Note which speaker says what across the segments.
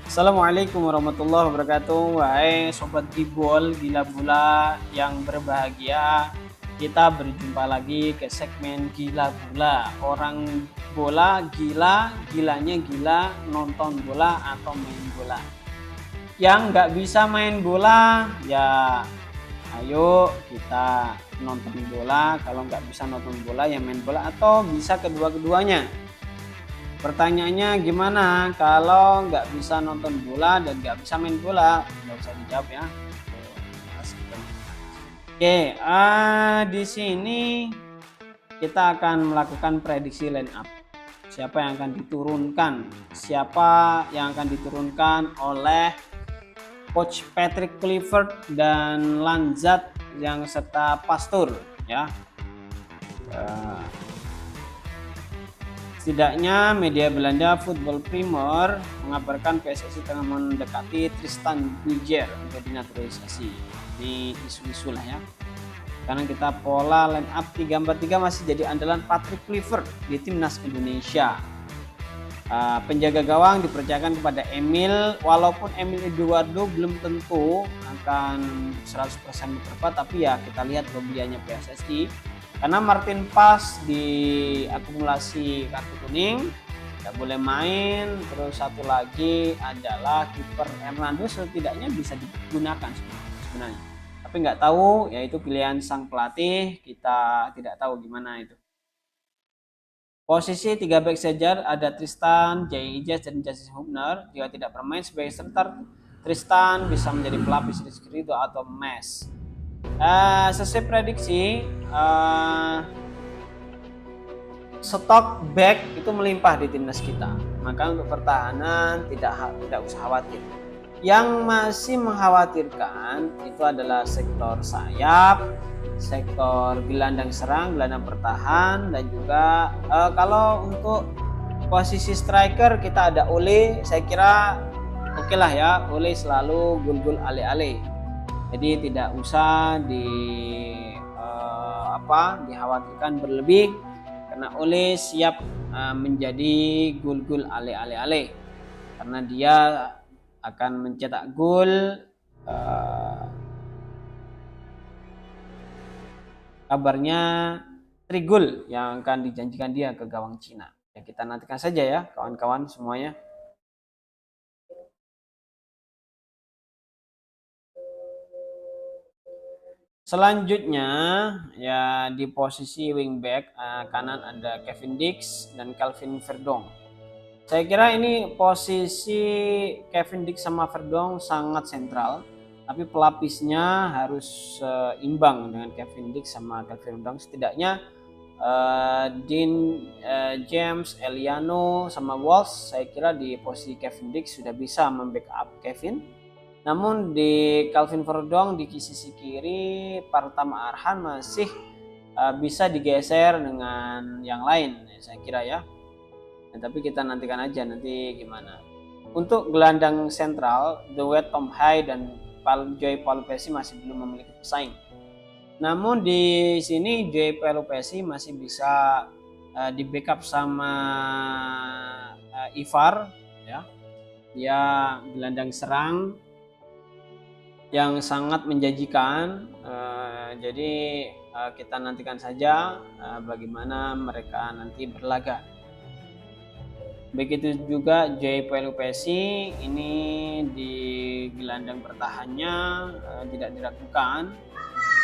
Speaker 1: Assalamualaikum warahmatullahi wabarakatuh. Wahai sobat Gibol, gila bola yang berbahagia. Kita berjumpa lagi ke segmen Gila Bola. Orang bola gila, gilanya gila nonton bola atau main bola. Yang nggak bisa main bola, ya ayo kita nonton bola. Kalau nggak bisa nonton bola, ya main bola atau bisa kedua-keduanya. Pertanyaannya gimana kalau nggak bisa nonton bola dan nggak bisa main bola? Nggak usah dijawab ya. Oke, di sini kita akan melakukan prediksi line up. Siapa yang akan diturunkan? Siapa yang akan diturunkan oleh Coach Patrick Kluivert dan Lanzat yang serta Pastur ya. Setidaknya media Belanda Football Primer mengabarkan PSSI tengah mendekati Tristan Bujer untuk dinaturalisasi. Ini isu-isu lah ya. Karena kita pola line up 3-4-3 masih jadi andalan Patrick Kluivert di timnas Indonesia. Penjaga gawang dipercayakan kepada Emil, walaupun Emil Eduardo belum tentu akan 100% bekerja, tapi ya kita lihat kelebihannya PSSI. Karena Martin Pas di akumulasi kartu kuning nggak boleh main, terus satu lagi adalah kiper Hernando setidaknya bisa digunakan sebenarnya, tapi nggak tahu, yaitu pilihan sang pelatih, kita tidak tahu gimana itu. Posisi 3 back saja ada Tristan, Jay Ijas, dan Justin Hubner. Jika tidak bermain sebagai starter, Tristan bisa menjadi pelapis Rizky Ridho atau Mes. Sesuai prediksi, stok back itu melimpah di timnas kita, maka untuk pertahanan tidak usah khawatir. Yang masih mengkhawatirkan itu adalah sektor sayap, sektor gelandang serang, gelandang bertahan, dan juga kalau untuk posisi striker kita ada Ole. Saya kira oke lah ya, Ole selalu gol-gol ale-ale, jadi tidak usah dikhawatirkan berlebih, karena Ole siap menjadi gol-gol ale-ale karena dia akan mencetak gol. Kabarnya 3 gol yang akan dijanjikan dia ke gawang Cina. Ya, kita nantikan saja ya kawan-kawan semuanya. Selanjutnya ya di posisi wingback kanan ada Kevin Dix dan Calvin Verdong. Saya kira ini posisi Kevin Dix sama Verdong sangat sentral, tapi pelapisnya harus imbang dengan Kevin Dix sama Calvin Verdong. Setidaknya Dean James, Eliano sama Walsh, saya kira di posisi Kevin Dix sudah bisa membackup Kevin. Namun di Calvin Verdong di sisi kiri Pratama Arhan masih bisa digeser dengan yang lain, saya kira ya. Nah, tapi kita nantikan aja nanti gimana. Untuk gelandang sentral, duet Tom Hai dan Joy Palupesi masih belum memiliki pesaing. Namun di sini Joy Palupesi masih bisa di backup sama Ivar ya. Dia gelandang serang yang sangat menjanjikan, jadi kita nantikan saja bagaimana mereka nanti berlaga. Begitu juga Joy Palupesi, ini di gelandang bertahannya tidak diragukan,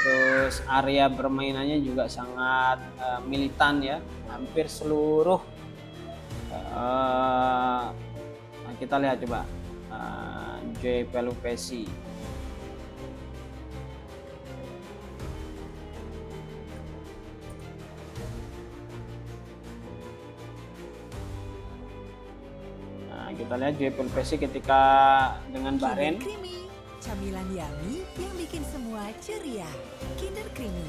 Speaker 1: terus area permainannya juga sangat militan ya, hampir seluruh kita lihat coba Joy Palupesi. Kita lihat Joy Palupesi ketika dengan Bahrain.
Speaker 2: Kinder Creamy, camilan yummy yang bikin semua ceria. Kinder Creamy.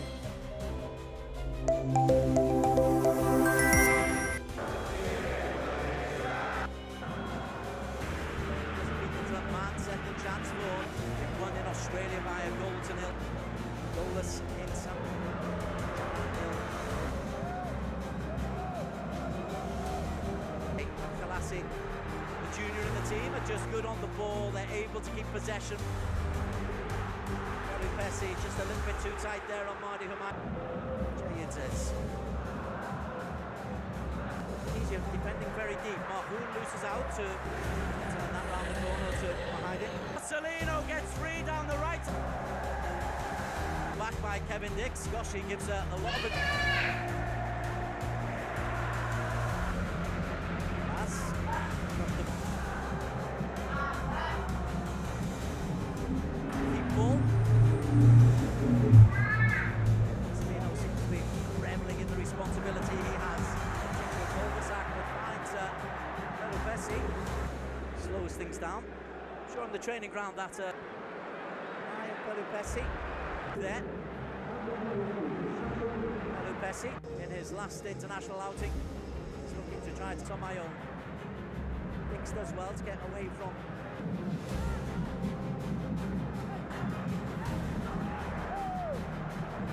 Speaker 3: junior in the team are just good on the ball. They're able to keep possession. Very Pesci just a little bit too tight there on Mardi Humaydi. Jayintes. Easier defending very deep. Mahoun loses out to turn that round the corner to Humaydi. Marcelino gets free down the right. Back by Kevin Dix. Gosh, he gives a lot of it. Pass. Keep ball. Marcelino seems to be reveling in the responsibility he has. Cul-de-sac that finds Pedro Pesci. Slows things down. Show him the training ground that Pedro Pesci. There. Pedro Pesci in his last international outing. He's looking to try it on my own. Dix does well to get away from.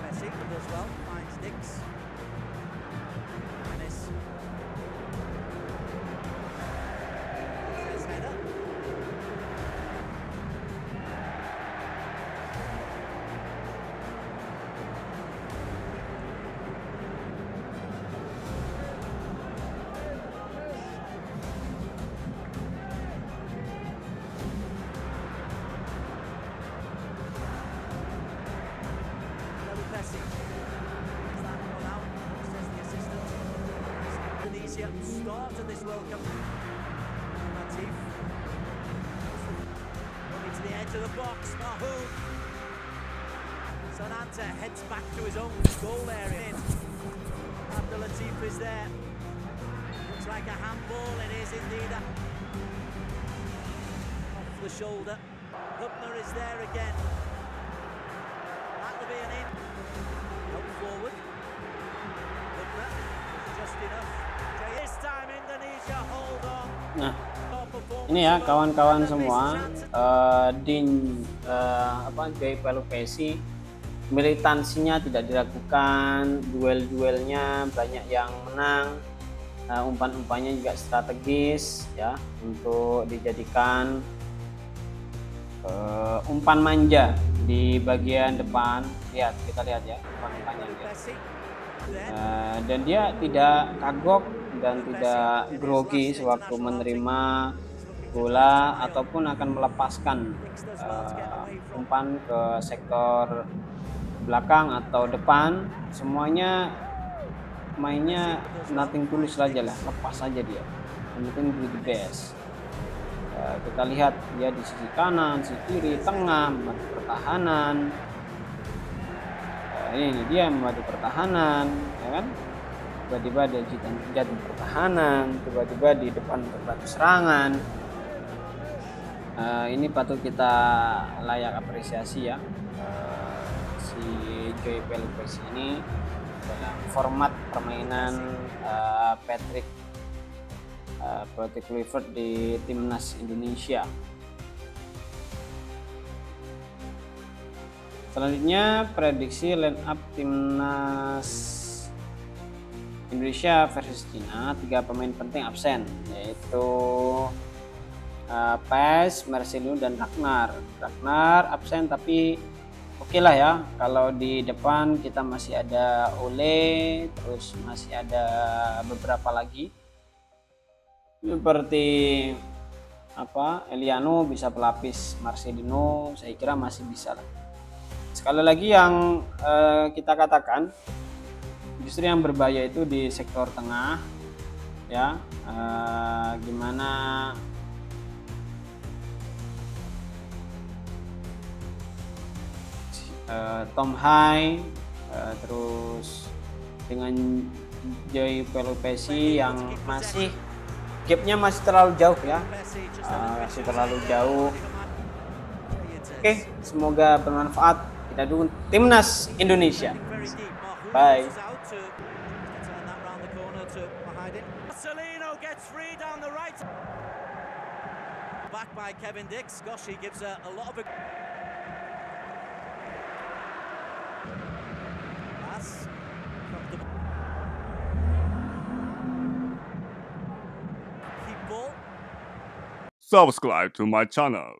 Speaker 3: Pesci does well, finds Dix. Miss. His header. Pesci. Is that gone out? Says the assistant. Indonesia started this World Cup. Latif. Running to the edge of the box. Mahoun. Sananta heads back to his own goal area. After Latif is there. Looks like a handball. It is indeed. Off the shoulder. Hübner is there again. That'll be an in. Help forward. Hübner. Just enough. This time Indonesia hold on.
Speaker 1: Nah, ini ya kawan-kawan semua, Joy Pelupesi militansinya tidak diragukan, duel-duelnya banyak yang menang, umpan-umpannya juga strategis ya untuk dijadikan umpan manja di bagian depan. Kita lihat ya umpan-umpannya. Dan dia tidak kagok dan tidak grogi sewaktu menerima bola ataupun akan melepaskan umpan ke sektor belakang atau depan. Semuanya mainnya nothing tulus saja lah, lepas saja dia. Yang penting do the best. Kita lihat dia di sisi kanan, sisi kiri, tengah, membantu pertahanan. Ini dia membantu pertahanan, ya kan? Tiba-tiba dia jatuh pertahanan, tiba-tiba di depan terbantu serangan. Ini patut kita layak apresiasi ya, si Joy Pelupesi ini dalam format permainan Patrick Kluivert di timnas Indonesia. Selanjutnya prediksi line up timnas Indonesia versus Cina. 3 pemain penting absen, yaitu Pes, Marcelino dan Ragnar. Ragnar absen tapi oke lah ya. Kalau di depan kita masih ada Ole, terus masih ada beberapa lagi seperti Eliano bisa pelapis Marcelino, saya kira masih bisa lah. Sekali lagi yang kita katakan justru yang berbahaya itu di sektor tengah ya, gimana Tom Hai, terus dengan Joy Pelupesi yang masih gapnya masih terlalu jauh ya, masih terlalu jauh. Oke, semoga bermanfaat. Kita dukung timnas Indonesia. Bye. Marcelino gets free down the right. Back by Kevin Dix. Gosh, he gives a lot of pass. Keep ball.
Speaker 4: subscribe to my channel.